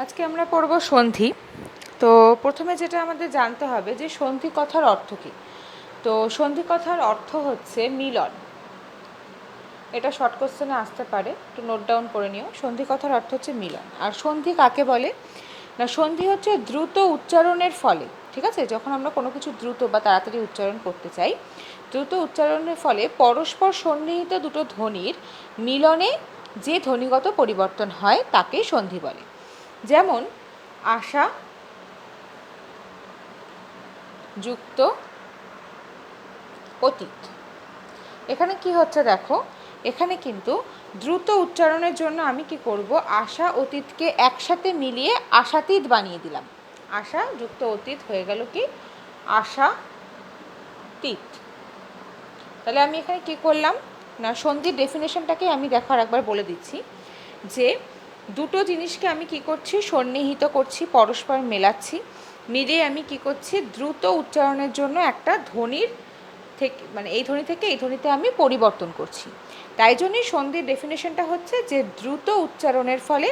আজকে আমরা পড়ব সন্ধি। তো প্রথমে যেটা আমাদের জানতে হবে যে সন্ধি কথার অর্থ কী। তো সন্ধি কথার অর্থ হচ্ছে মিলন। এটা শর্ট কোশ্চেনে আসতে পারে, একটু নোট ডাউন করে নিও। সন্ধি কথার অর্থ হচ্ছে মিলন। আর সন্ধি কাকে বলে না, সন্ধি হচ্ছে দ্রুত উচ্চারণের ফলে, ঠিক আছে, যখন আমরা কোনো কিছু দ্রুত বা তাড়াতাড়ি উচ্চারণ করতে চাই, দ্রুত উচ্চারণের ফলে পরস্পর সন্নিহিত দুটো ধ্বনির মিলনে যে ধ্বনিগত পরিবর্তন হয় তাকেই সন্ধি বলে। যেমন আশা যুক্ত অতীত। এখানে কি হচ্ছে দেখো, এখানে কিন্তু দ্রুত উচ্চারণের জন্য আমি কি করব, আশা অতীতকে একসাথে মিলিয়ে আশাতীত বানিয়ে দিলাম। আশা যুক্ত অতীত হয়ে গেল কি আশাতীত। তাহলে আমি এখানে কি করলাম না, সন্ধির ডেফিনেশনটাকে আমি দেখো আর একবার বলে দিচ্ছি যে দুটো জিনিসকে আমি কি করছি, সন্নিহিত করছি, পরস্পর মেলাচ্ছি, মিলিয়ে আমি কি করছি, দ্রুত উচ্চারণের জন্য একটা ধ্বনির থেকে মানে এই ধ্বনি থেকে এই ধ্বনিতে আমি পরিবর্তন করছি। তাই জন্যই সন্ধির ডেফিনেশনটা হচ্ছে যে দ্রুত উচ্চারণের ফলে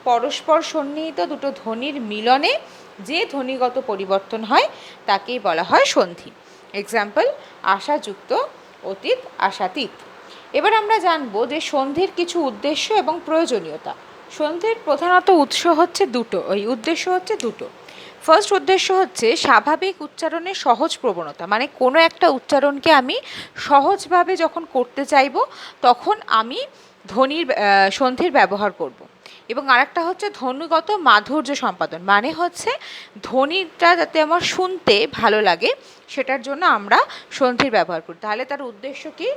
পরস্পর সন্নিহিত দুটো ধ্বনির মিলনে যে ধ্বনিগত পরিবর্তন হয় তাকেই বলা হয় সন্ধি। এক্সাম্পল আশাযুক্ত অতীত আশাতীত। এবার আমরা জানবো যে সন্ধির কিছু উদ্দেশ্য এবং প্রয়োজনীয়তা। সন্ধির প্রধানত উৎস হচ্ছে দুটো, উদ্দেশ্য হচ্ছে দুটো। ফার্স্ট উদ্দেশ্য হচ্ছে স্বাভাবিক উচ্চারণের সহজ প্রবণতা, মানে কোনো একটা উচ্চারণকে আমি সহজভাবে যখন করতে চাইব তখন আমি সন্ধির ব্যবহার করব। এবং আরেকটা হচ্ছে ধ্বনিগত মাধুর্য সম্পাদন, মানে হচ্ছে ধ্বনিটা যাতে আমার শুনতে ভালো লাগে সেটার জন্য আমরা সন্ধির ব্যবহার করি। তাহলে তার উদ্দেশ্য কি,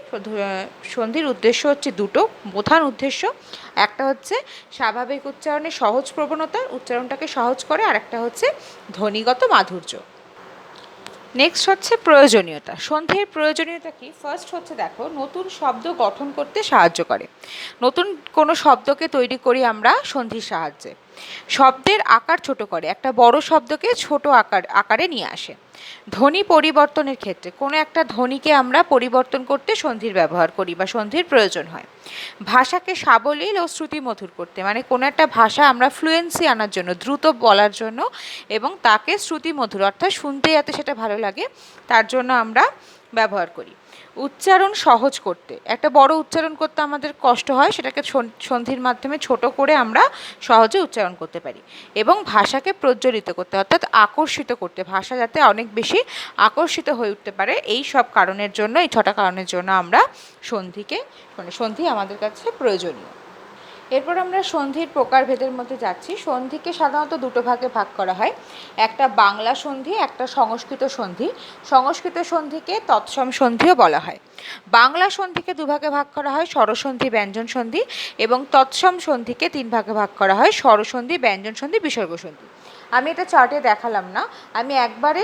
সন্ধির উদ্দেশ্য হচ্ছে দুটো প্রধান উদ্দেশ্য। একটা হচ্ছে স্বাভাবিক উচ্চারণের সহজ প্রবণতা, উচ্চারণটাকে সহজ করে, আর একটা হচ্ছে ধ্বনিগত মাধুর্য। নেক্সট হচ্ছে প্রয়োজনীয়তা। সন্ধির প্রয়োজনীয়তা কি? ফার্স্ট হচ্ছে দেখো, নতুন শব্দ গঠন করতে সাহায্য করে। নতুন কোনো শব্দকে তৈরি করি আমরা সন্ধির সাহায্যে। শব্দের আকার ছোট করে, একটা বড় শব্দকে ছোট আকারে নিয়ে আসে। ধ্বনি পরিবর্তনের ক্ষেত্রে কোনো একটা ধ্বনিকে আমরা পরিবর্তন করতে সন্ধির ব্যবহার করি বা সন্ধির প্রয়োজন হয়। ভাষাকে সাবলীল ও শ্রুতিমধুর করতে, মানে কোনো একটা ভাষা আমরা ফ্লুয়েন্সি আনার জন্য, দ্রুত বলার জন্য এবং তাকে শ্রুতিমধুর অর্থাৎ শুনতে যাতে সেটা ভালো লাগে তার জন্য আমরা ব্যবহার করি। উচ্চারণ সহজ করতে, একটা বড় উচ্চারণ করতে আমাদের কষ্ট হয়, সেটাকে সন্ধির মাধ্যমে ছোট করে আমরা সহজে উচ্চারণ করতে পারি। এবং ভাষাকে প্রজ্বলিত করতে অর্থাৎ আকর্ষিত করতে, ভাষা যাতে অনেক বেশি আকর্ষিত হয়ে উঠতে পারে, এই সব কারণের জন্য, এই 6টা কারণের জন্য আমরা সন্ধি আমাদের কাছে প্রয়োজনীয়। এরপর আমরা সন্ধির প্রকারভেদের মধ্যে যাচ্ছি। সন্ধিকে সাধারণত দুটো ভাগে ভাগ করা হয়, একটা বাংলা সন্ধি, একটা সংস্কৃত সন্ধি। সংস্কৃত সন্ধিকে তৎসম সন্ধিও বলা হয়। বাংলা সন্ধিকে দুভাগে ভাগ করা হয়, স্বরসন্ধি ব্যঞ্জন সন্ধি, এবং তৎসম সন্ধিকে 3 ভাগে ভাগ করা হয়, স্বরসন্ধি ব্যঞ্জন সন্ধি বিসর্গ সন্ধি। আমি এটা চার্টে দেখালাম না, আমি একবারে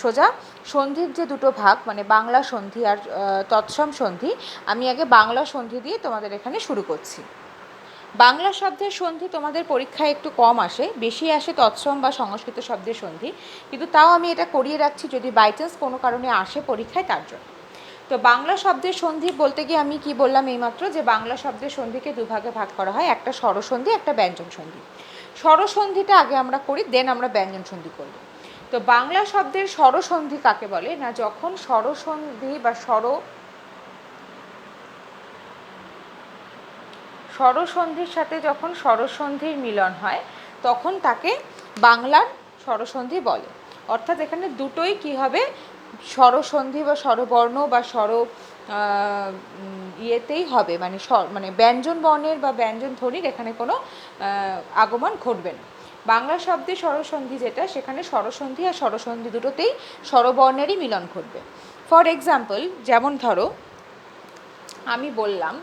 সোজা সন্ধির যে দুটো ভাগ, মানে বাংলা সন্ধি আর তৎসম সন্ধি, আমি আগে বাংলা সন্ধি দিয়ে তোমাদের এখানে শুরু করছি। বাংলা শব্দের সন্ধি তোমাদের পরীক্ষায় একটু কম আসে, বেশি আসে তৎসম বা সংস্কৃত শব্দের সন্ধি, কিন্তু তাও আমি এটা করিয়ে রাখছি যদি বাই চান্স কোনো কারণে আসে পরীক্ষায় তার জন্য। তো বাংলা শব্দের সন্ধি বলতে গিয়ে আমি কি বললাম এইমাত্র, যে বাংলা শব্দের সন্ধিকে দুভাগে ভাগ করা হয়, একটা স্বরসন্ধি, একটা ব্যঞ্জন সন্ধি। স্বরসন্ধিটা আগে আমরা করি, দেন আমরা ব্যঞ্জন সন্ধি করব। তো বাংলা শব্দের স্বরসন্ধি কাকে বলে না, যখন স্বরসন্ধি বা স্বরসন্ধির সাথে যখন স্বরসন্ধির মিলন হয় তখন তাকে বাংলার স্বরসন্ধি বলে। অর্থাৎ এখানে দুটোই কি হবে, স্বরসন্ধি বা স্বরবর্ণ বা ইয়েতেই হবে, মানে ব্যঞ্জন বর্ণের বা ব্যঞ্জন ধ্বনির এখানে কোনো আগমন ঘটবে না। বাংলা শব্দে স্বরসন্ধি যেটা, সেখানে স্বরসন্ধি আর স্বরসন্ধি দুটোতেই স্বরবর্ণেরই মিলন ঘটবে। ফর এক্সাম্পল, যেমন ধরো আমি বললাম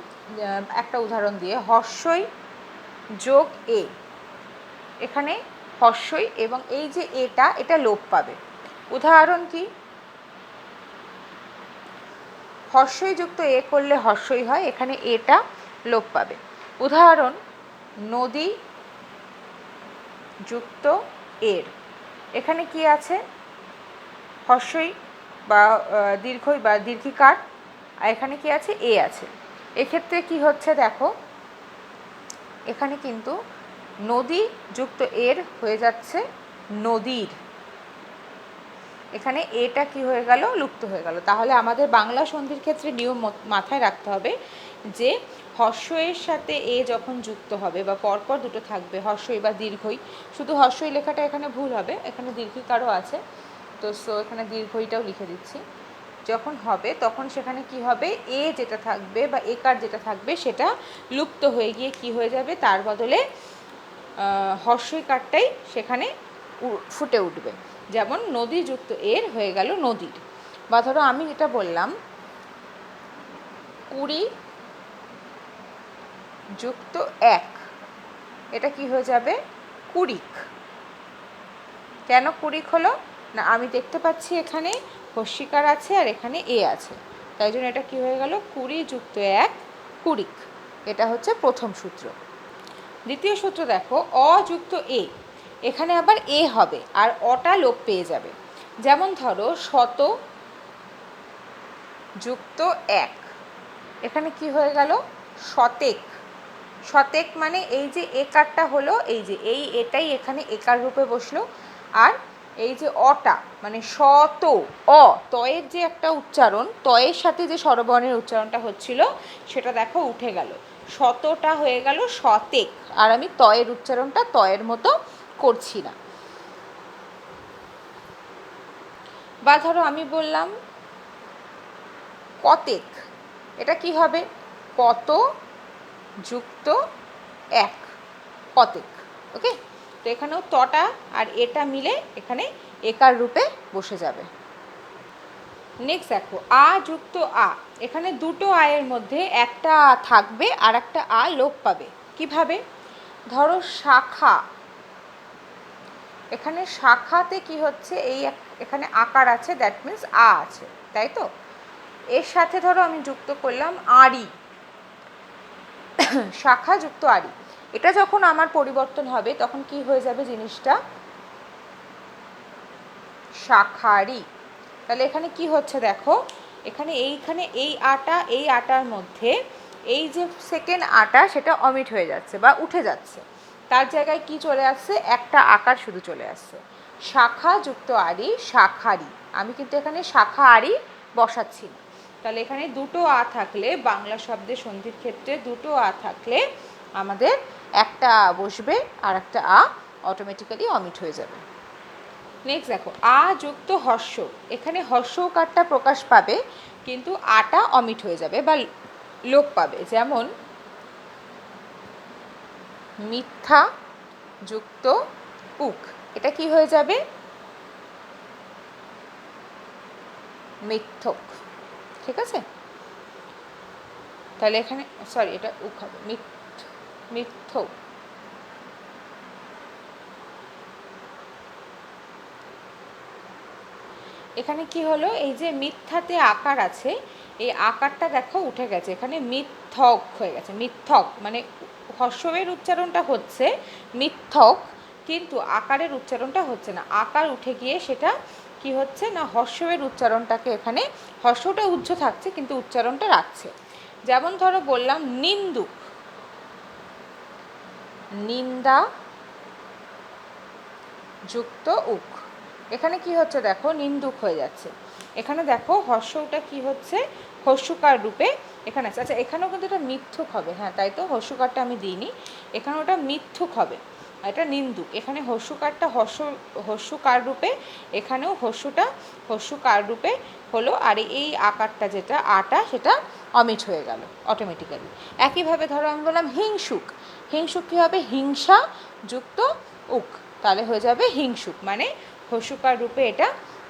একটা উদাহরণ দিয়ে, হর্ষই যোগ এ, এখানে হর্ষই এবং এই যে এটা লোপ পাবে। উদাহরণ কি, হর্ষই যুক্ত এ করলে হর্ষই হয়, এখানে এটা লোপ পাবে। উদাহরণ নদী যুক্ত এর, এখানে কি আছে, হর্ষই বা দীর্ঘই বা দীর্ঘিকার, আর এখানে কি আছে, এ আছে। এক্ষেত্রে কি হচ্ছে দেখো, এখানে কিন্তু নদী যুক্ত এর হয়ে যাচ্ছে নদীর। এখানে এটা কি হয়ে গেল, লুপ্ত হয়ে গেল। তাহলে আমাদের বাংলা সন্ধির ক্ষেত্রে নিয়ম মাথায় রাখতে হবে যে হর্ষ এর সাথে এ যখন যুক্ত হবে বা পরপর দুটো থাকবে, হর্ষই বা দীর্ঘই, শুধু হর্ষই লেখাটা এখানে ভুল হবে, এখানে দীর্ঘিকারও আছে, তো এখানে দীর্ঘইটাও লিখে দিচ্ছি। যখন হবে তখন সেখানে কি হবে, এ যেটা থাকবে বা একার যেটা থাকবে সেটা লুপ্ত হয়ে গিয়ে কি হয়ে যাবে, তার বদলে হর্ষই কারটাই সেখানে ফুটে উঠবে। যেমন নদী যুক্ত এর হয়ে গেল নদীর। বা ধরো আমি যেটা বললাম 20 যুক্ত 1, এটা কি হয়ে যাবে, কুড়িক। কেন কুড়িক হলো না, আমি দেখতে পাচ্ছি এখানে হর্ষিকার আছে আর এখানে এ আছে, তাই জন্য এটা কি হয়ে গেল, 20 যুক্ত 1 কুড়িক। এটা হচ্ছে প্রথম সূত্র। দ্বিতীয় সূত্র দেখো, অ যুক্ত এ, এখানে আবার এ হবে আর অটা লোপ পেয়ে যাবে। যেমন ধরো 100 যুক্ত 1, এখানে কি হয়ে গেল, শতেক। শতেক মানে এই যে একারটা হলো, এই যে এটাই এখানে একার রূপে বসলো, আর এই যে অটা মানে শত, তয়ের যে একটা উচ্চারণ, তয়ের সাথে যে স্বরবর্ণের উচ্চারণটা হচ্ছিল সেটা দেখো উঠে গেল, শতটা হয়ে গেল শতেক, আর আমি তয়ের উচ্চারণটা তয়ের মতো করছি না। বা ধরো আমি বললাম কতেক, এটা কি হবে, কত যুক্ত 1, কতেক। ওকে, তো এখানেও তটা আর এটা মিলে এখানে একার রূপে বসে যাবে। নেক্সট দেখো আ যুক্ত আ, এখানে দুটো আয়ের মধ্যে একটা আ থাকবে আর একটা আ লোপ পাবে। কিভাবে, ধরো শাখা, এখানে শাখাতে কি হচ্ছে, এই এখানে আকার আছে, দ্যাট মিন্স আ আছে, তাই তো। এর সাথে ধরো আমি যুক্ত করলাম আড়ি, শাখা যুক্ত আড়ি, এটা যখন আমার পরিবর্তন হবে তখন কি হয়ে যাবে জিনিসটা, শাখারি। তাহলে এখানে কি হচ্ছে দেখো, এখানে এই আটা এই আটার মধ্যে এই যে সেকেন্ড আটা সেটা অমিট হয়ে যাচ্ছে বা উঠে যাচ্ছে, তার জায়গায় কি চলে আসছে, একটা আকার শুধু চলে আসছে, শাখা যুক্ত আড়ি, শাখারি। আমি কিন্তু এখানে শাখা আড়ি বসাচ্ছি না। তাহলে এখানে দুটো আ থাকলে, বাংলা শব্দের সন্ধির ক্ষেত্রে দুটো আ থাকলে আমাদের একটা আ বসবে আর একটা আ অটোমেটিক্যালি অমিট হয়ে যাবে। নেক্সট দেখো আ যুক্ত হর্ষ, এখানে হর্ষ উকারটা প্রকাশ পাবে কিন্তু আটা অমিট হয়ে যাবে বা লোপ পাবে। যেমন মিথ্যা যুক্ত উক, এটা কি হয়ে যাবে, মিথ্যক। ঠিক আছে, তাহলে এখানে সরি এটা উক হবে, মিথ্যক। এখানে কি হলো, এই যে মিথ্যাতে আকার আছে, এই আকারটা দেখো উঠে গেছে, এখানে মিথ্যক হয়ে গেছে, মিথ্যক মানে হর্ষের উচ্চারণটা হচ্ছে মিথ্যক, কিন্তু আকারের উচ্চারণটা হচ্ছে না, আকার উঠে গিয়ে সেটা কি হচ্ছে না, হর্ষের উচ্চারণটাকে এখানে, হর্ষটা উচ্চ থাকছে কিন্তু উচ্চারণটা রাখছে। যেমন ধরো বললাম নিন্দুক, নিন্দা যুক্ত উক, এখানে কি হচ্ছে দেখো, নিন্দুক হয়ে যাচ্ছে। এখানে দেখো হর্ষটা কি হচ্ছে, হর্ষকার রূপে এখানে আছে। আচ্ছা এখানেও কিন্তু এটা মিথ্যুক হবে, হ্যাঁ তাই তো, হর্ষকারটা আমি দিইনি, এখানে ওটা মিথ্যুক হবে, এটা নিন্দুক। এখানে হর্ষকারটা হর্ষকার রূপে, এখানেও হর্ষকার রূপে হলো, আর এই আকারটা যেটা আটা সেটা অমিট হয়ে গেল অটোমেটিক্যালি। একইভাবে ধরো আমি বললাম হিংসুক, হিংসুক কী হবে, হিংসা যুক্ত উক, তাহলে হয়ে যাবে হিংসুক, মানে হর্ষকার রূপে এটা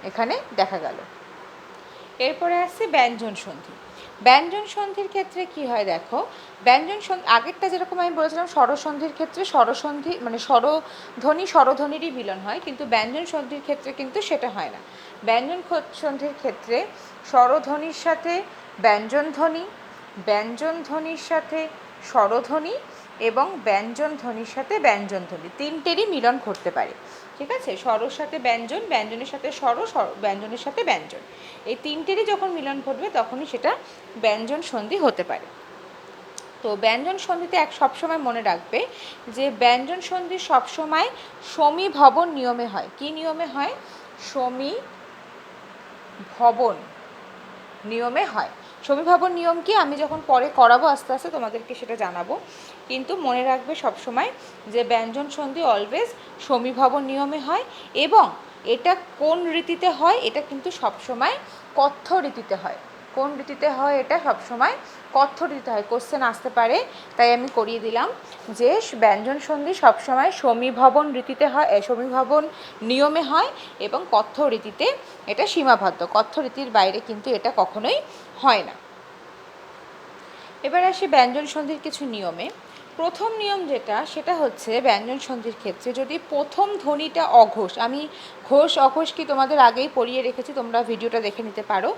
এখানে দেখা গেল। এরপরে আসছে ব্যঞ্জন সন্ধি। ব্যঞ্জন সন্ধির ক্ষেত্রে কি হয় দেখো, ব্যঞ্জন সন্ধি আগেরটা যেরকম আমি বলেছিলাম স্বরসন্ধির ক্ষেত্রে স্বরসন্ধি মানে স্বরধ্বনি স্বরধ্বনিরই মিলন হয়, কিন্তু ব্যঞ্জন সন্ধির ক্ষেত্রে কিন্তু সেটা হয় না। ব্যঞ্জন সন্ধির ক্ষেত্রে স্বরধ্বনির সাথে ব্যঞ্জন ধ্বনি, ব্যঞ্জন ধ্বনির সাথে স্বরধ্বনি এবং ব্যঞ্জন ধ্বনির সাথে ব্যঞ্জন ধ্বনি, তিনটেরই মিলন ঘটতে পারে। ঠিক আছে, স্বরর সাথে ব্যঞ্জন, ব্যঞ্জনের সাথে স্বর, ব্যঞ্জনের সাথে ব্যঞ্জন, এই তিনটেরই যখন মিলন ঘটবে তখনই সেটা ব্যঞ্জন সন্ধি হতে পারে। তো ব্যঞ্জন সন্ধিতে সবসময় মনে রাখবে যে ব্যঞ্জন সন্ধি সবসময় সমীভবন নিয়মে হয়। কি নিয়মে হয়? সমীভবন নিয়মে হয়। সমীভবন নিয়ম কি আমি যখন পরে করাবো আস্তে আস্তে তোমাদেরকে সেটা জানাবো, কিন্তু মনে রাখবে সবসময় যে ব্যঞ্জন সন্ধি অলওয়েজ সমীভবন নিয়মে হয়। এবং এটা কোন রীতিতে হয়? এটা কিন্তু সবসময় কথ্য রীতিতে হয়। কোন রীতিতে হয়? এটা সবসময় কথ্য রীতিতে হয়। কোশ্চেন আসতে পারে, তাই আমি করিয়ে দিলাম যে ব্যঞ্জন সন্ধি সবসময় সমীভবন রীতিতে হয়, সমীভবন নিয়মে হয় এবং কথ্য রীতিতে এটা সীমাবদ্ধ। কথ্য রীতির বাইরে কিন্তু এটা কখনোই হয় না। এবার আসি ব্যঞ্জন সন্ধির কিছু নিয়মে। প্রথম নিয়ম যেটা, সেটা হচ্ছে ব্যঞ্জন সন্ধির ক্ষেত্রে যদি প্রথম ধ্বনিটা অঘোষ, আমি ঘোষ অঘোষ কি তোমাদের আগেই পড়িয়ে রেখেছি, তোমরা ভিডিওটা দেখে নিতে পারো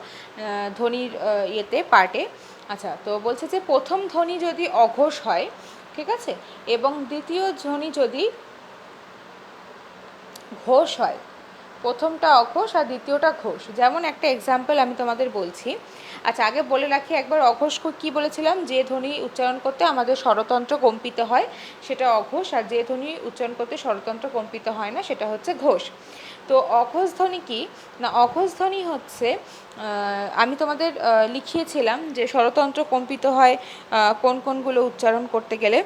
ধ্বনির ইয়েতে পার্টে। আচ্ছা, তো বলছে যে প্রথম ধ্বনি যদি অঘোষ হয়, ঠিক আছে, এবং দ্বিতীয় ধ্বনি যদি ঘোষ হয়, প্রথমটা অঘোষ আর দ্বিতীয়টা ঘোষ। যেমন একটা এক্সাম্পল আমি তোমাদের বলছি। আচ্ছা, আগে বলে রাখি একবার অঘোষ কী বলেছিলাম, যে ধ্বনি উচ্চারণ করতে আমাদের স্বরতন্ত্র কম্পিত হয় সেটা অঘোষ, আর যে ধ্বনি উচ্চারণ করতে স্বরতন্ত্র কম্পিত হয় না সেটা হচ্ছে ঘোষ। তো অঘোষ ধ্বনি কি না, অঘোষ ধ্বনি হচ্ছে আমি তোমাদের লিখিয়েছিলাম যে স্বরতন্ত্র কম্পিত হয় কোনগুলো উচ্চারণ করতে গেলে।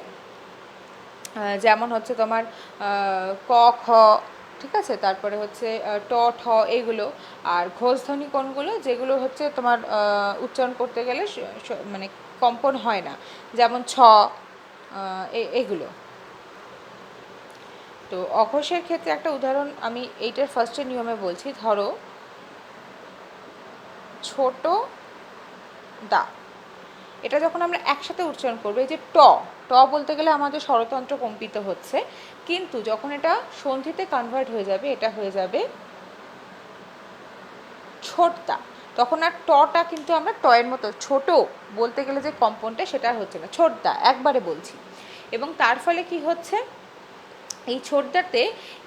যেমন হচ্ছে তোমার ক খ, ঠিক আছে, তারপরে হচ্ছে ট ঠ এইগুলো। আর ঘোষধ্বনি কোনগুলো? যেগুলো হচ্ছে তোমার উচ্চারণ করতে গেলে মানে কম্পন হয় না, যেমন ছ, এগুলো। তো অঘোষের ক্ষেত্রে একটা উদাহরণ আমি এইটার ফার্স্টের নিয়মে বলছি। ধরো ছোট দা, এটা যখন আমরা একসাথে উচ্চারণ করবো, এই যে ট ট বলতে গেলে আমাদের স্বরতন্ত্র কম্পিত হচ্ছে, কিন্তু যখন এটা সন্ধিতে কনভার্ট হয়ে যাবে, এটা হয়ে যাবে ছোটদা, তখন আর টটা কিন্তু আমরা টয়ের মতো ছোট বলতে গেলে যে কম্পনটা সেটা হচ্ছে না, ছোটদা একবারে বলছি। এবং তার ফলে কি হচ্ছে, এই ছোটদাতে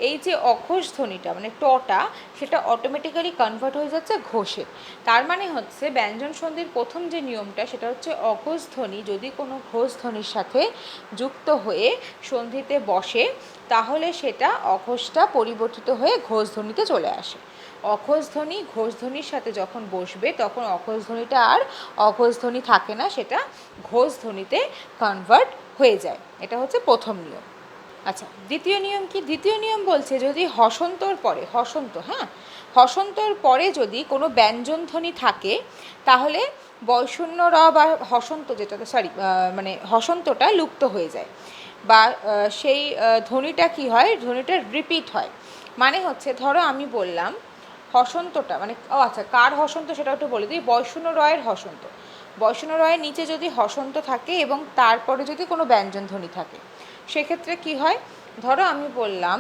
এই যে অঘোষ ধ্বনিটা মানে টটা, সেটা অটোমেটিক্যালি কনভার্ট হয়ে যাচ্ছে ঘোষে। তার মানে হচ্ছে ব্যঞ্জন সন্ধির প্রথম যে নিয়মটা সেটা হচ্ছে অঘোষ ধ্বনি যদি কোনো ঘোষ ধ্বনির সাথে যুক্ত হয়ে সন্ধিতে বসে, তাহলে সেটা অঘোষটা পরিবর্তিত হয়ে ঘোষ ধ্বনিতে চলে আসে। অঘোষ ধ্বনি ঘোষ ধ্বনির সাথে যখন বসবে তখন অঘোষ ধ্বনিটা আর অঘোষ ধ্বনি থাকে না, সেটা ঘোষ ধ্বনিতে কনভার্ট হয়ে যায়। এটা হচ্ছে প্রথম নিয়ম। আচ্ছা, দ্বিতীয় নিয়ম কি? দ্বিতীয় নিয়ম বলছে যদি হসন্তর পরে, হসন্তর পরে যদি কোনো ব্যঞ্জন ধ্বনি থাকে, তাহলে বয়শূন্য র বা হসন্ত যেটা মানে হসন্তটা লুপ্ত হয়ে যায়, বা সেই ধ্বনিটা কি হয়, ধ্বনিটা রিপিট হয়। মানে হচ্ছে ধরো আমি বললাম হসন্তটা মানে আচ্ছা কার হসন্ত সেটা একটু বলে দিই। বয়শূন্য রয়ের হসন্ত, বয়শূন্য রয়ের নিচে যদি হসন্ত থাকে এবং তারপরে যদি কোনো ব্যঞ্জন ধ্বনি থাকে, সেক্ষেত্রে কি হয়, ধরো আমি বললাম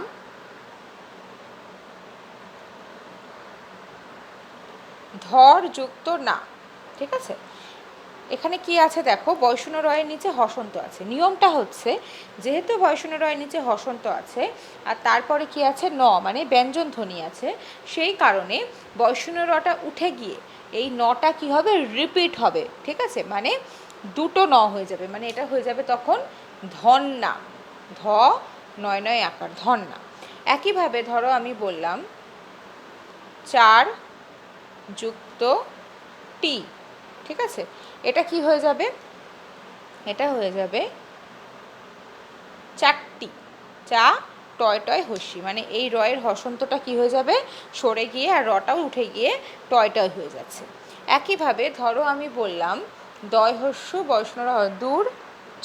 ধর যুক্ত না, ঠিক আছে, এখানে কি আছে দেখো, বয়শূন্য রয়ের নিচে হসন্ত আছে। নিয়মটা হচ্ছে যেহেতু বয়শূন্য রয়ের নিচে হসন্ত আছে আর তারপরে কি আছে ন মানে ব্যঞ্জন ধ্বনি আছে, সেই কারণে বয়শূন্য রটা উঠে গিয়ে এই নটা কি হবে, রিপিট হবে, ঠিক আছে, মানে দুটো ন হয়ে যাবে, মানে এটা হয়ে যাবে তখন ধন্না, ধ নয় নয় আকার, ধন্না। একইভাবে ধরো আমি বললাম চার যুক্ত টি, ঠিক আছে, এটা কি হয়ে যাবে, এটা হয়ে যাবে চারটি, চা টয় টয় হস্যি, মানে এই রয়ের হসন্তটা কি হয়ে যাবে, সরে গিয়ে আর রটাও উঠে গিয়ে টয় টয় হয়ে যাচ্ছে। একইভাবে ধরো আমি বললাম দয় হস্য বয়ষ্ণর দূর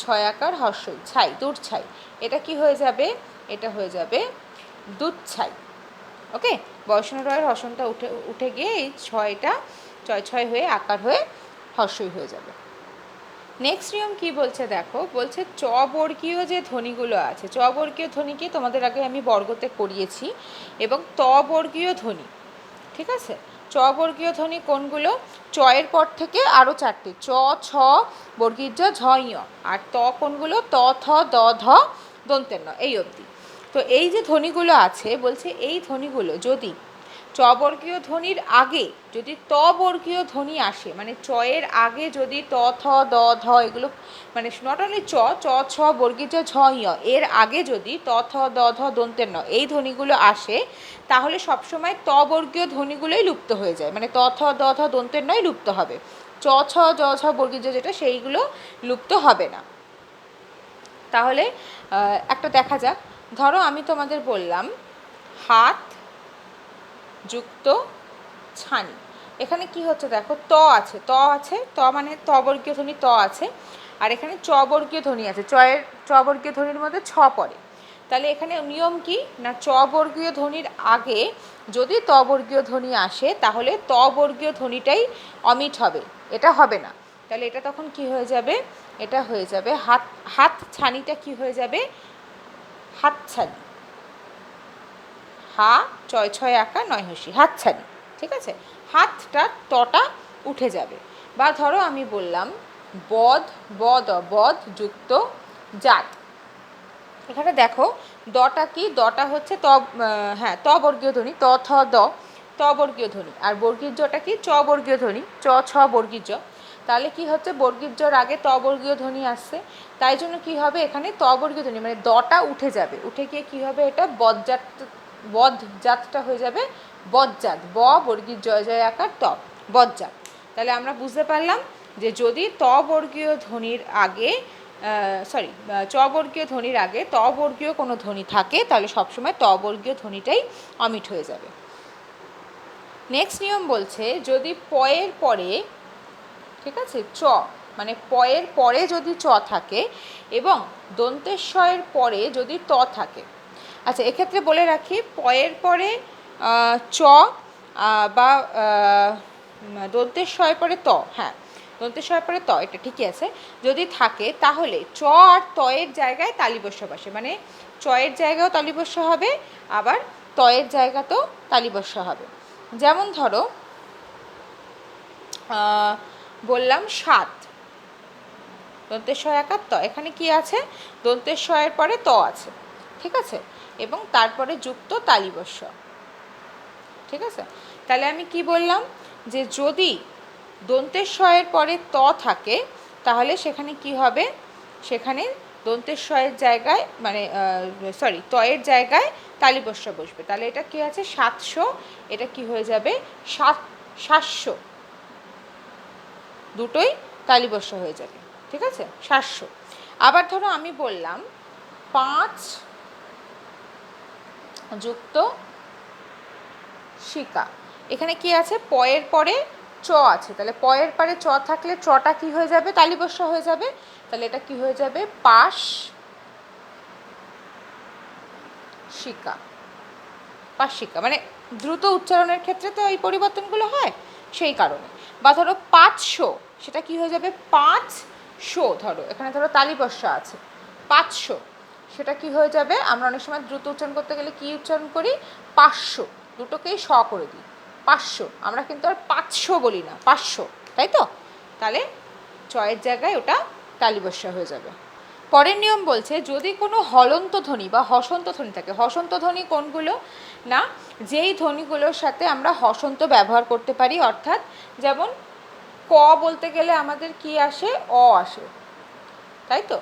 ছয় আকার হস্যই ছাই, দূর ছাই, এটা কি হয়ে যাবে, এটা হয়ে যাবে দুধ ছাই। ওকে, বয়ষ্ণ রয়ের হসনটা উঠে গিয়ে এই ছয়টা ছয় ছয় হয়ে আকার হয়ে হস্যই হয়ে যাবে। নেক্সট নিয়ম কি বলছে দেখো, বলছে চ বর্গীয় যে ধ্বনিগুলো আছে, চ বর্গীয় ধ্বনিকে তোমাদের আগে আমি বর্গতে করিয়েছি, এবং ত বর্গীয় ধ্বনি, ঠিক আছে, চ বর্গীয় ধ্বনি কোনগুলো, চয়ের পর থেকে আরও চারটে, চ ছ বর্গীর জ ঝ ঞ, আর ত কোনগুলো, ত থ দ ধ দন্তের ন, এই অবধি। তো এই যে ধ্বনিগুলো আছে, বলছে এই ধ্বনিগুলো যদি চ বর্গীয় ধ্বনির আগে যদি ত বর্গীয় ধ্বনি আসে, মানে চয়ের আগে যদি ত থ দ ধ এগুলো, মানে নট অনলি চ চ ছ বর্গীয় ঝ ঞ, এর আগে যদি ত থ দ ধ দন্তের ন এই ধ্বনিগুলো আসে, তাহলে সবসময় ত বর্গীয় ধ্বনিগুলোই লুপ্ত হয়ে যায়, মানে ত থ দ ধ দন্তের নয় লুপ্ত হবে, চ ছ জ ছ বর্গীয় যেটা সেইগুলো লুপ্ত হবে না। তাহলে একটা দেখা যাক, ধরো আমি তোমাদের বললাম হাত যুক্ত ছানি, এখানে কি হচ্ছে দেখো, ত আছে, ত মানে ত বর্গীয় ধ্বনি ত আছে, আর এখানে চ বর্গীয় ধ্বনি আছে, চ বর্গীয় ধ্বনির মধ্যে ছ পড়ে। তাহলে এখানে নিয়ম কি না, চ বর্গীয় ধ্বনির আগে যদি ত বর্গীয় ধ্বনি আসে, তাহলে ত বর্গীয় ধ্বনিটাই অমিট হবে, এটা হবে না। তাহলে এটা তখন কি হয়ে যাবে, এটা হয়ে যাবে হাত ছানিটা কি হয়ে যাবে, হাত ছানি, হা চয় ছয় আঁকা নয় হসি, হাত ছানি, ঠিক আছে, হাতটা তটা উঠে যাবে। বা ধরো আমি বললাম বদ যুক্ত জাত, এখানে দেখো দটা কি, দটা হচ্ছে হ্যাঁ ত বর্গীয় ধ্বনি, ত থ দ ত বর্গীয় ধ্বনি, আর বর্গীর জটা কি চ বর্গীয় ধ্বনি, চ ছ বর্গীর জ। তাহলে কি হচ্ছে, বর্গীর জর আগে ত বর্গীয় ধ্বনি আসছে, তাই জন্য কি হবে এখানে ত বর্গীয় ধ্বনি মানে দটা উঠে যাবে, উঠে গিয়ে কি হবে, এটা বদজাতটা হয়ে যাবে বজ্জাত, ব বর্গীর জয় জয় আকার ত, বজ্জাত। তাহলে আমরা বুঝতে পারলাম যে যদি ত বর্গীয় ধ্বনির আগে চ বর্গীয় ধ্বনির আগে ত বর্গীয় কোনো ধ্বনি থাকে, তাহলে সবসময় ত বর্গীয় ধ্বনিটাই অমিট হয়ে যাবে। নেক্সট নিয়ম বলছে যদি পয়ের পরে, ঠিক আছে, চ মানে পয়ের পরে যদি চ থাকে এবং দন্তেশ্বয়ের পরে যদি ত থাকে। আচ্ছা, এক্ষেত্রে বলে রাখি, পয়ের পরে চ বা দন্তেশ্বয়ের পরে ত, হ্যাঁ দন্তেশ্বয়ের পরে ত, এটা ঠিকই আছে, যদি থাকে তাহলে চ আর তয়ের জায়গায় তালিবস্য বসে, মানে চয়ের জায়গাও তালিবস্য হবে, আবার তয়ের জায়গাতেও তালিবস্য হবে। যেমন ধরো বললাম সাত, দন্তেশ্বয় আকার ত, এখানে কি আছে, দন্তেশ্বয়ের পরে ত আছে, ঠিক আছে, এবং তারপরে যুক্ত তালিবস্য, ঠিক আছে। তাহলে আমি কি বললাম, যে যদি দন্তেশ্বয়ের পরে ত থাকে, তাহলে সেখানে কি হবে, সেখানে দন্তেশ্বয়ের জায়গায় মানে তয়ের জায়গায় তালিবস্য বসবে, তাহলে এটা কি আছে 700, এটা কি হয়ে যাবে 700, দুটোই তালিবস্য হয়ে যাবে, ঠিক আছে 700। আবার ধরো আমি বললাম 5 যুক্ত শিকা, এখানে কি আছে, পয়ের পরে চ আছে, তাহলে পয়ের পরে চ থাকলে চটা কি হয়ে যাবে, তালিবস্য হয়ে যাবে, তাহলে এটা কি হয়ে যাবে পাশ শিকা, পাশিকা, মানে দ্রুত উচ্চারণের ক্ষেত্রে তো এই পরিবর্তনগুলো হয় সেই কারণে। বা ধরো 500, সেটা কি হয়ে যাবে 500, ধরো এখানে ধরো তালিবস্য আছে 500, সেটা কি হয়ে যাবে, আমরা অনেক সময় দ্রুত উচ্চারণ করতে গেলে কি উচ্চারণ করি 500, দুটোকেই স করে দিই 500, আমরা কিন্তু আর 500 বলি না 500, তাই তো, তাহলে চয়ের জায়গায় ওটা তালিবস্য হয়ে যাবে। পরের নিয়ম বলছে যদি কোনো হলন্ত ধ্বনি বা হসন্ত ধ্বনি থাকে, হসন্ত ধ্বনি কোনগুলো না, যেই ধ্বনিগুলোর সাথে আমরা হসন্ত ব্যবহার করতে পারি, অর্থাৎ যেমন ক বলতে গেলে আমাদের কি আসে, অ আসে, তাই তো,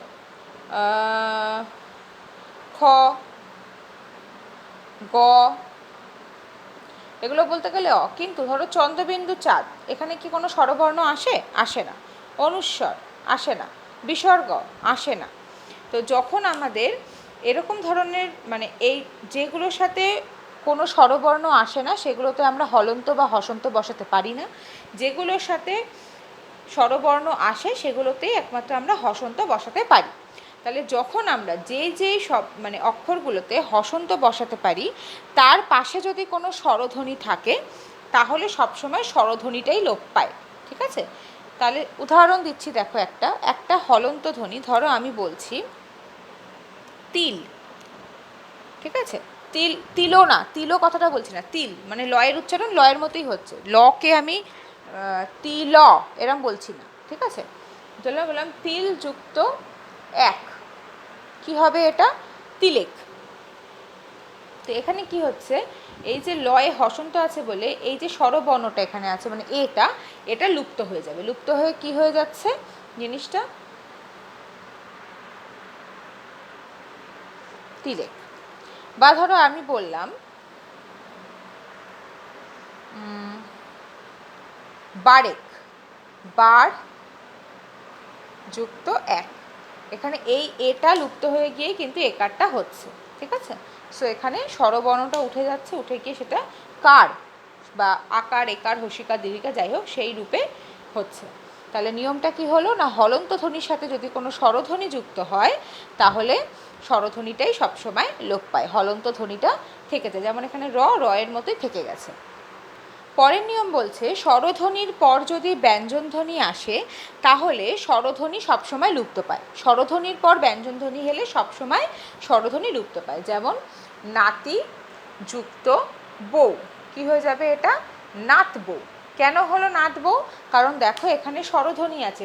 খ গ এগুলো বলতে গেলে অ, কিন্তু ধরো চন্দ্রবিন্দু চাঁদ, এখানে কি কোনো স্বরবর্ণ আসে, আসে না, অনুস্বর আসে না, বিসর্গ আসে না। তো যখন আমাদের এরকম ধরনের মানে এই যেগুলোর সাথে কোনো স্বরবর্ণ আসে না, সেগুলোতে আমরা হলন্ত বা হসন্ত বসাতে পারি না, যেগুলোর সাথে স্বরবর্ণ আসে সেগুলোতেই একমাত্র আমরা হসন্ত বসাতে পারি। তাহলে যখন আমরা যেই সব মানে অক্ষরগুলোতে হসন্ত বসাতে পারি, তার পাশে যদি কোনো স্বরধ্বনি থাকে, তাহলে সবসময় স্বরধ্বনিটাই লোপ পায়, ঠিক আছে। তাহলে উদাহরণ দিচ্ছি, দেখো একটা হলন্ত ধ্বনি, ধরো আমি বলছি তিল, ঠিক আছে, তিলও না, তিলও কথাটা বলছি না, তিল মানে লয়ের উচ্চারণ লয়ের মতোই হচ্ছে, লকে আমি তিল এরম বলছি না, ঠিক আছে। তাহলে বললাম তিল যুক্ত এক, কি হবে এটা তিলেক, তো এখানে কি হচ্ছে, এই যে লয়ে হসন্ত আছে বলে এই যে স্বরবর্ণটা এখানে আছে মানে এটা লুপ্ত হয়ে যাবে। লুপ্ত হয়ে কি হয়ে যাচ্ছে জিনিসটা, তিলেক। বা ধরো আমি বললাম বারেক, বার যুক্ত এক, এখানে এই এটা লুপ্ত হয়ে গিয়ে কিন্তু একারটা হচ্ছে, ঠিক আছে। সো এখানে স্বরবর্ণটা উঠে যাচ্ছে, উঠে গিয়ে সেটা কার বা আকার, একার, হসিকার, দীর্ঘিকা যাই হোক সেই রূপে হচ্ছে। তাহলে নিয়মটা কি হলো না, হলন্ত ধ্বনির সাথে যদি কোনো স্বরধ্বনি যুক্ত হয় তাহলে স্বরধ্বনিটাই সবসময় লোপ পায়, হলন্ত ধ্বনিটা থেকে যায়। যেমন এখানে রয়ের মতোই থেকে গেছে। পরের নিয়ম বলছে স্বরধ্বনির পর যদি ব্যঞ্জনধ্বনি আসে তাহলে স্বরধ্বনি সবসময় লুপ্ত পায়। স্বরধ্বনির পর ব্যঞ্জনধ্বনি হলে সবসময় স্বরধ্বনি লুপ্ত পায়। যেমন নাতি যুক্ত বউ, কি হয়ে যাবে এটা, নাত বউ। কেন হলো নাত বউ, কারণ দেখো এখানে স্বরধ্বনি আছে,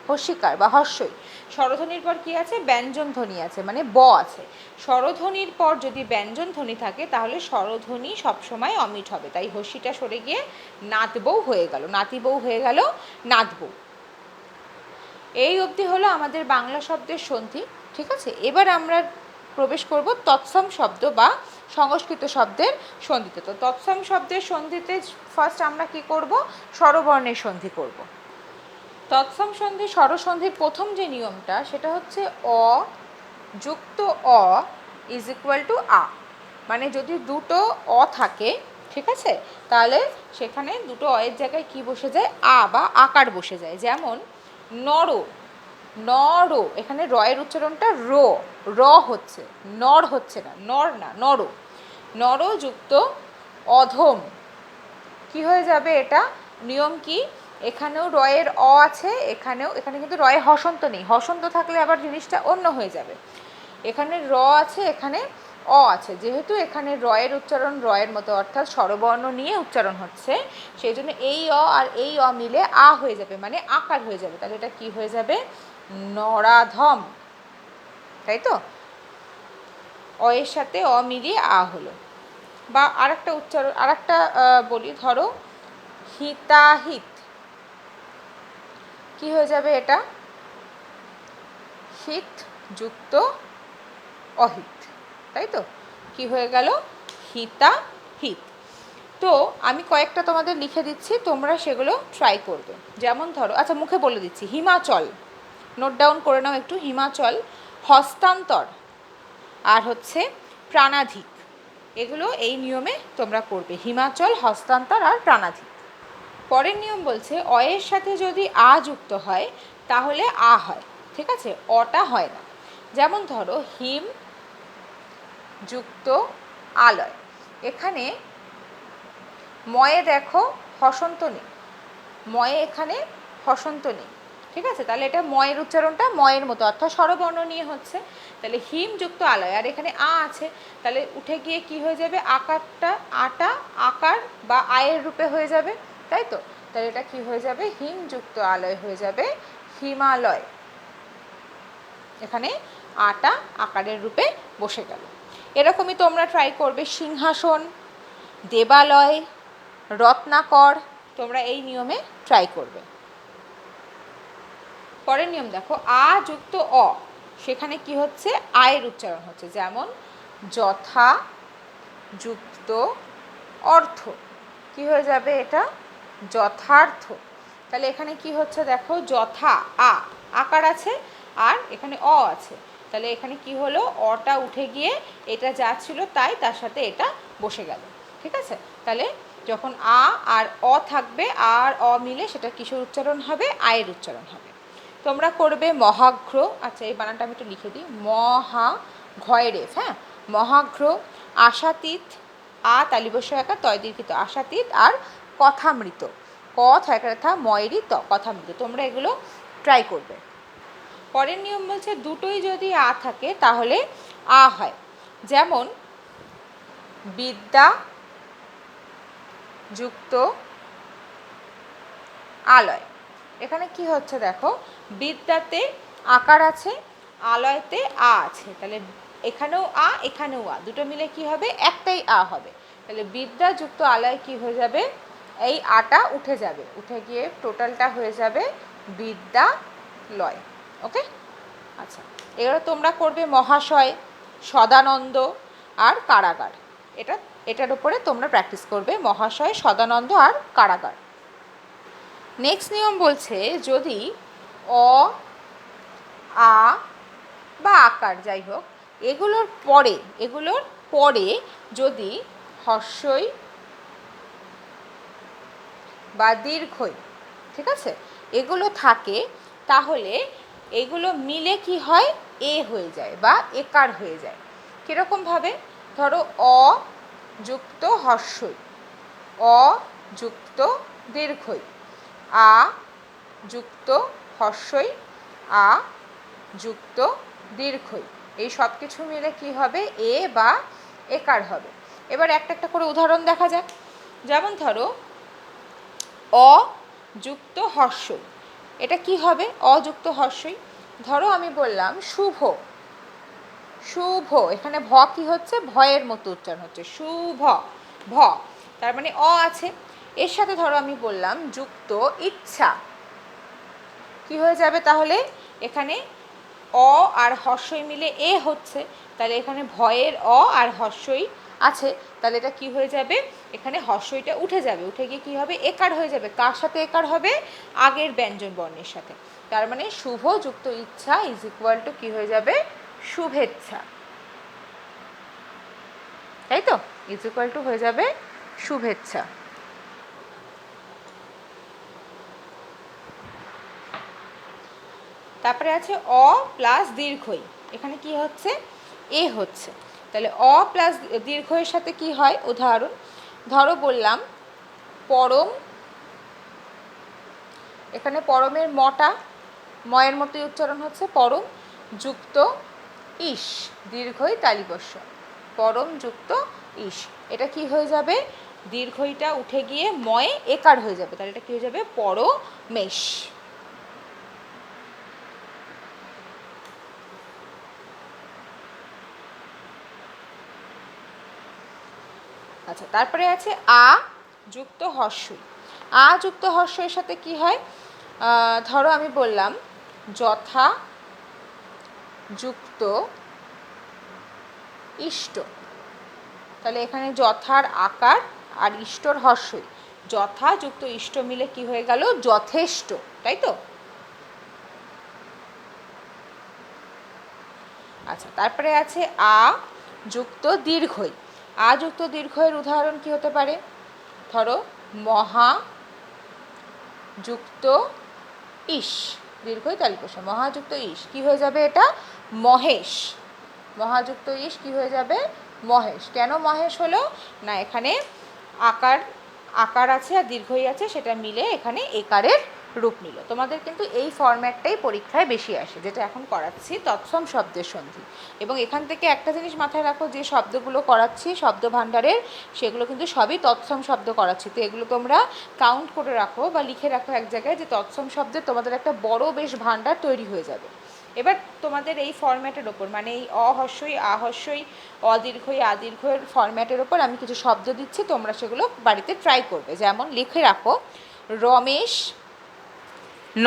হস্যিকার বা হস্যই, স্বরধ্বনির পর কি আছে, ব্যঞ্জনধ্বনি আছে মানে ব আছে। স্বরধ্বনির পর যদি ব্যঞ্জনধ্বনি থাকে তাহলে স্বরধ্বনি সবসময় অমিট হবে, তাই হস্যিটা সরে গিয়ে নাত বউ হয়ে গেল, নাতি বউ হয়ে গেল নাত বউ। এই অবধি হলো আমাদের বাংলা শব্দের সন্ধি, ঠিক আছে। এবার আমরা প্রবেশ করব তৎসম শব্দ বা সংস্কৃত শব্দের সন্ধিতে। তো তৎসম শব্দের সন্ধিতে ফার্স্ট আমরা কি করব, স্বরবর্ণের সন্ধি করব। তৎসম সন্ধি স্বরসন্ধির প্রথম যে নিয়মটা সেটা হচ্ছে অ যুক্ত অ ইজ ইকুয়াল টু আ, মানে যদি দুটো অ থাকে, ঠিক আছে, তাহলে সেখানে দুটো অয়ের জায়গায় কি বসে যায়, আ বা আকার বসে যায়। যেমন নর, নর, এখানে রয়ের উচ্চারণটা র হচ্ছে, নর হচ্ছে না, নর না, নর, নর যুক্ত অধম, কি হয়ে যাবে এটা, নিয়ম কি, এখানেও রয়ের অ আছে, এখানে কিন্তু রয়ে হসন্ত নেই, হসন্ত থাকলে আবার জিনিসটা অন্য হয়ে যাবে। এখানে র আছে, এখানে অ আছে, যেহেতু এখানে রয়ের উচ্চারণ রয়ের মতো অর্থাৎ স্বরবর্ণ নিয়ে উচ্চারণ হচ্ছে, সেই জন্য এই অ আর এই অ মিলে আ হয়ে যাবে মানে আকার হয়ে যাবে। তাহলে এটা কি হয়ে যাবে, নরাধম, তাই তো, অ এর সাথে অ মিলিয়ে আ হলো। বা আরেকটা উচ্চারণ, আরেকটা বলি, ধরো হিতাহিত, কি হয়ে যাবে এটা, হিত যুক্ত অহিত, তাই তো, কি হয়ে গেল, হিতাহিত। তো আমি কয়েকটা তোমাদের লিখে দিচ্ছি, তোমরা সেগুলো ট্রাই করবে। যেমন ধরো, আচ্ছা মুখে বলে দিচ্ছি, হিমাচল, নোট ডাউন করে নাও একটু, হিমাচল, হস্তান্তর, আর হচ্ছে প্রাণাধিক, এগুলো এই নিয়মে তোমরা করবে, হিমাচল, হস্তান্তর আর প্রাণাধিক। পরের নিয়ম বলছে অয়ের সাথে যদি আ যুক্ত হয় তাহলে আ হয়, ঠিক আছে, অটা হয় না। যেমন ধরো হিম যুক্ত আলয়, এখানে ময়ে দেখো হসন্ত নেই, ময়ে এখানে হসন্ত নেই, ঠিক আছে, তাহলে এটা ময়ের উচ্চারণটা ময়ের মতো অর্থাৎ স্বরবর্ণ নিয়ে হচ্ছে। তাহলে হিম যুক্ত আলয়, আর এখানে আ আছে, তাহলে উঠে গিয়ে কি হয়ে যাবে, আকারটা আটা আকার বা আয়ের রূপে হয়ে যাবে, তাই তো। তাহলে এটা কি হয়ে যাবে, হিম যুক্ত আলয় হয়ে যাবে হিমালয়, এখানে আটা আকারের রূপে বসে গেল। এরকমই তোমরা ট্রাই করবে, সিংহাসন, দেবালয়, রত্নাকর, তোমরা এই নিয়মে ট্রাই করবে। পরের নিয়ম দেখো আ যুক্ত অ, সেখানে কি হচ্ছে, আয়ের উচ্চারণ হচ্ছে। যেমন যথা যুক্ত অর্থ, কি হয়ে যাবে এটা, যথার্থ। তাহলে এখানে কি হচ্ছে দেখো, যথা আকার আছে আর এখানে অ আছে, তাহলে এখানে কি হলো, অটা উঠে গিয়ে এটা যা ছিল তাই তার সাথে এটা বসে গেল, ঠিক আছে। তাহলে যখন আ আর অ থাকবে, আর অ মিলে সেটা কিসের উচ্চারণ হবে, আয়ের উচ্চারণ হবে। তোমরা করবে মহাঘ্র, আচ্ছা এই বানানটা আমি একটু লিখে দিই, মহা ঘয় রেফ, হ্যাঁ, মহাঘ্র, আশাতীত, আ তালিবস্য একা তয় দীর্ঘিত, আশাতীত, আর কথামৃত, ক থা ময়েরই ত, কথামৃত, তোমরা এগুলো ট্রাই করবে। পরের নিয়ম বলছে দুটোই যদি আ থাকে তাহলে আ হয়। যেমন বিদ্যা যুক্ত আলয়, এখানে কি হচ্ছে দেখো, বিদ্যাতে আকার আছে, আলয়তে আ আছে, তাহলে এখানেও আ এখানেও আ, দুটো মিলে কি হবে, একটাই আ হবে। তাহলে বিদ্যা যুক্ত আলয় কি হয়ে যাবে, এই আটা উঠে যাবে, উঠে গিয়ে টোটালটা হয়ে যাবে বিদ্যালয়। ওকে, আচ্ছা এবার তোমরা করবে মহাশয়, সদানন্দ আর কারাগার। এটার উপরে তোমরা প্র্যাকটিস করবে, মহাশয়, সদানন্দ আর কারাগার। নেক্সট নিয়ম বলছে যদি অ, আ বা আকার যাই হোক, এগুলোর পরে যদি হর্ষই বা দীর্ঘই, ঠিক আছে, এগুলো থাকে, তাহলে এগুলো মিলে কি হয়, এ হয়ে যায় বা একার হয়ে যায়। কীরকমভাবে, ধরো অ যুক্ত হর্ষই, অ যুক্ত দীর্ঘই, আ যুক্ত হর্ষই, আ যুক্ত দীর্ঘই, এই সব কিছু মিলে কি হবে, এ বা একার হবে। এবার একটা একটা করে উদাহরণ দেখা যাক। যেমন ধরো অ যুক্ত হর্ষই, এটা কি হবে, অযুক্ত হর্ষই। ধরো আমি বললাম শুভ, শুভ, এখানে ভ কি হচ্ছে, ভয়ের মতো উচ্চারণ হচ্ছে, শুভ, ভ, তার মানে অ আছে। এর সাথে ধরো আমি বললাম যুক্ত ইচ্ছা, কি হয়ে যাবে তাহলে, এখানে অ আর হর্ষই মিলে এ হচ্ছে, তাহলে এখানে ভয়ের অ আর হর্ষই আছে, তাহলে এটা কি হয়ে যাবে, এখানে হর্ষইটা উঠে যাবে, উঠে গিয়ে কি হবে, একার হয়ে যাবে। কার সাথে একার হবে, আগের ব্যঞ্জন বর্ণের সাথে। তার মানে শুভ যুক্ত ইচ্ছা ইজ ইকুয়াল টু কি হয়ে যাবে, শুভেচ্ছা, তাই তো, ইজ ইকুয়াল টু হয়ে যাবে শুভেচ্ছা। তারপরে আছে অ প্লাস দীর্ঘই, এখানে কি হচ্ছে, এ হচ্ছে, তাহলে অ প্লাস দীর্ঘের সাথে কি হয়, উদাহরণ ধরো বললাম পরম, এখানে পরমের মটা ময়ের মতোই উচ্চারণ হচ্ছে, পরম যুক্ত ইস, দীর্ঘই তালিবস্য, পরম যুক্ত ইস, এটা কি হয়ে যাবে, দীর্ঘইটা উঠে গিয়ে ময়ে একার হয়ে যাবে, তাহলে এটা কি হয়ে যাবে, পরমেশ। আচ্ছা তারপরে আছে আ যুক্ত হর্ষই, আ যুক্ত হর্ষের সাথে কি হয়, ধরো আমি বললাম যথা যুক্ত ইষ্ট, তাহলে এখানে যথার আকার আর ইষ্টর হর্ষই, যথা যুক্ত ইষ্ট মিলে কি হয়ে গেল, যথেষ্ট, তাই তো। আচ্ছা তারপরে আছে আ যুক্ত দীর্ঘই, আ যুক্ত দীর্ঘের উদাহরণ কি হতে পারে, ধরো মহা যুক্ত ইস, দীর্ঘই তালিপোষা, মহাযুক্ত ইস কি হয়ে যাবে, এটা মহেশ, মহাযুক্ত ইস কি হয়ে যাবে, মহেশ। কেন মহেশ হলো না, এখানে আকার আছে আর দীর্ঘই আছে, সেটা মিলে এখানে একারের রূপ নিল। তোমাদের কিন্তু এই ফরম্যাটটাই পরীক্ষায় বেশি আসে, যেটা এখন করাচ্ছি তৎসম শব্দের সন্ধি। এবং এখান থেকে একটা জিনিস মাথায় রাখো, যে শব্দগুলো করাচ্ছি শব্দ ভাণ্ডারের, সেগুলো কিন্তু সবই তৎসম শব্দ করাচ্ছি, তো এগুলো তোমরা কাউন্ট করে রাখো বা লিখে রাখো এক জায়গায়, যে তৎসম শব্দে তোমাদের একটা বড় বেশ ভাণ্ডার তৈরি হয়ে যাবে। এবার তোমাদের এই ফরম্যাটের ওপর, মানে এই অহস্যই আহস্যই অদীর্ঘই আদীর্ঘের ফরম্যাটের ওপর আমি কিছু শব্দ দিচ্ছি, তোমরা সেগুলো বাড়িতে ট্রাই করবে। যেমন লিখে রাখো রমেশ,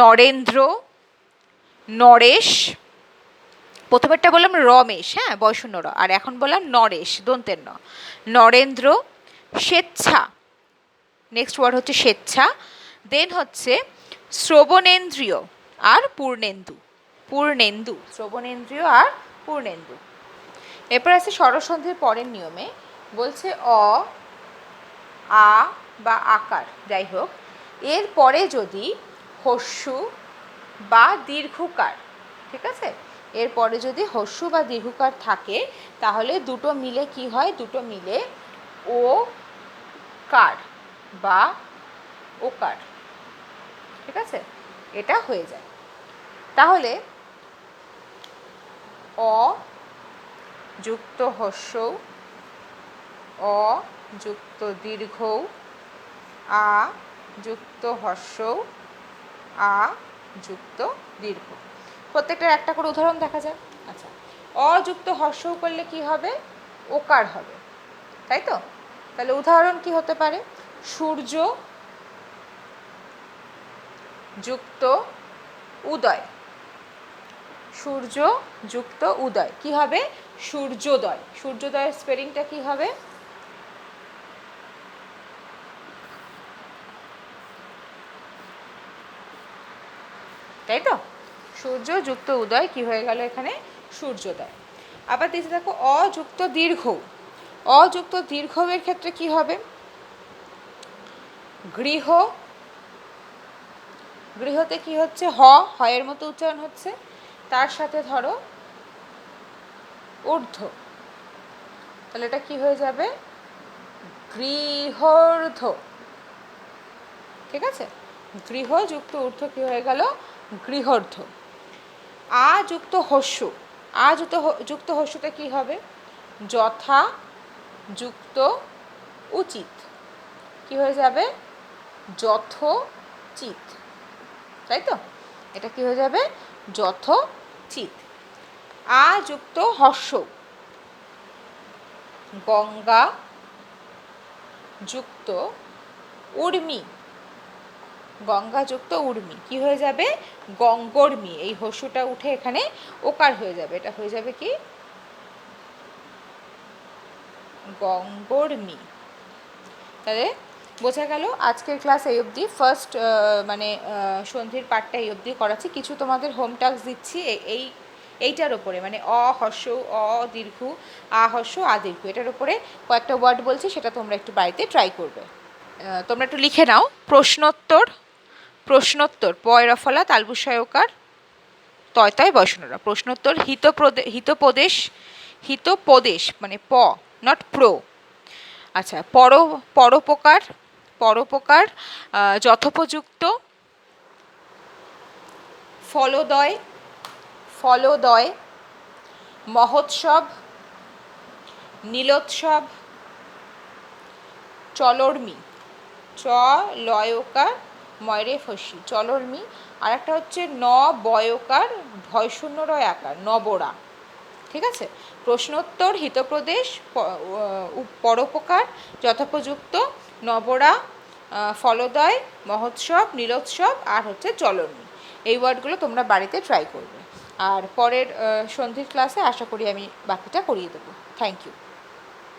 নরেন্দ্র, নরেশ, প্রথমেরটা বললাম রমেশ, হ্যাঁ বয়শূন্য র, আর এখন বললাম নরেশ দন্তের ন, নরেন্দ্র, স্বেচ্ছা, নেক্সট ওয়ার্ড হচ্ছে স্বেচ্ছা, দেন হচ্ছে শ্রবণেন্দ্রিয় আর পূর্ণেন্দু, পূর্ণেন্দু, শ্রবণেন্দ্রিয় আর পূর্ণেন্দু। এরপর আছে স্বরসন্ধির পরের নিয়মে, বলছে অ, আ বা আকার যাই হোক, এর পরে যদি হস্যু বা দীর্ঘকার, ঠিক আছে, এরপরে যদি হস্যু বা দীর্ঘকার থাকে, তাহলে দুটো মিলে কি হয়, দুটো মিলে ও কার বা ওকার, ঠিক আছে, এটা হয়ে যায়। তাহলে অ যুক্ত হস্য, অ যুক্ত দীর্ঘ, আ যুক্ত হস্য, আ যুক্ত দীর্ঘ, প্রত্যেকটার একটা করে উদাহরণ দেখা যায়। আচ্ছা অযুক্ত হর্ষ করলে কি হবে? ওকার হবে, তাই তো? তাহলে উদাহরণ কি হতে পারে? সূর্য যুক্ত উদয়, সূর্য যুক্ত উদয় কি হবে? সূর্যোদয়। সূর্যোদয়ের স্পেলিংটা কি হবে? তাই তো? সূর্য যুক্ত উদয় কি হয়ে গেল এখানে? সূর্যোদয়। আবার দিতে দেখো অযুক্ত দীর্ঘ, অযুক্ত দীর্ঘের ক্ষেত্রে কি হবে? গৃহ, গৃহতে কি হচ্ছে? হয়ের মতো উচ্চারণ হচ্ছে, তার সাথে ধরো ঊর্ধ্ব, তাহলে এটা কি হয়ে যাবে? গৃহর্ধ। ঠিক আছে? গৃহ যুক্ত ঊর্ধ্ব কি হয়ে গেল? গৃহর্ধ। আ যুক্ত হস্য, আ যুক্ত হস্যতে কি হবে? যথা যুক্ত উচিত কি হয়ে যাবে? যথোচিত, তাই তো? এটা কি হয়ে যাবে? যথোচিত। আ যুক্ত হর্ষ, গঙ্গা যুক্ত উর্মি, গঙ্গা যুক্ত উর্মি কি হয়ে যাবে? গঙ্গর্মি। এই হস্যটা উঠে এখানে ওকার হয়ে যাবে, এটা হয়ে যাবে কি? গঙ্গর্মি। তাহলে বোঝা গেল আজকের ক্লাস এই অবধি। ফার্স্ট মানে সন্ধির পাঠটা এই অবধি করাচ্ছি। কিছু তোমাদের হোম টাস্ক দিচ্ছি এইটার ওপরে, মানে হর্ষ, দীর্ঘ, হর্ষ, দীর্ঘ, এটার উপরে কয়েকটা ওয়ার্ড বলছি, সেটা তোমরা একটু বাড়িতে ট্রাই করবে। তোমরা একটু লিখে নাও। প্রশ্নোত্তর, প্রশ্নোত্তর পয়রফলা তালবুসয়কার তয় তয় বসনরা। প্রশ্নোত্তর হিতোপদেশ, হিতোপদেশ মানে নট প্রো। আচ্ছা, পরোপকার, পরোপকার যথোপযুক্ত, ফলোদয়, ফলোদয়, মহোৎসব, নীলোৎসব, চলর্মি, লয়কার ময়রে ফসি, চলর্মি। আর একটা হচ্ছে বয়কার ভয়শূন্য রয় আকার, নবরা। ঠিক আছে? প্রশ্নোত্তর, হিতপ্রদেশ, পরোপকার, যথোপযুক্ত, নবরা, ফলোদয়, মহোৎসব, নীলোৎসব, আর হচ্ছে চলর্মি। এই ওয়ার্ডগুলো তোমরা বাড়িতে ট্রাই করবে। আর পরের সন্ধির ক্লাসে আশা করি আমি বাকিটা করিয়ে দেবো। Thank you.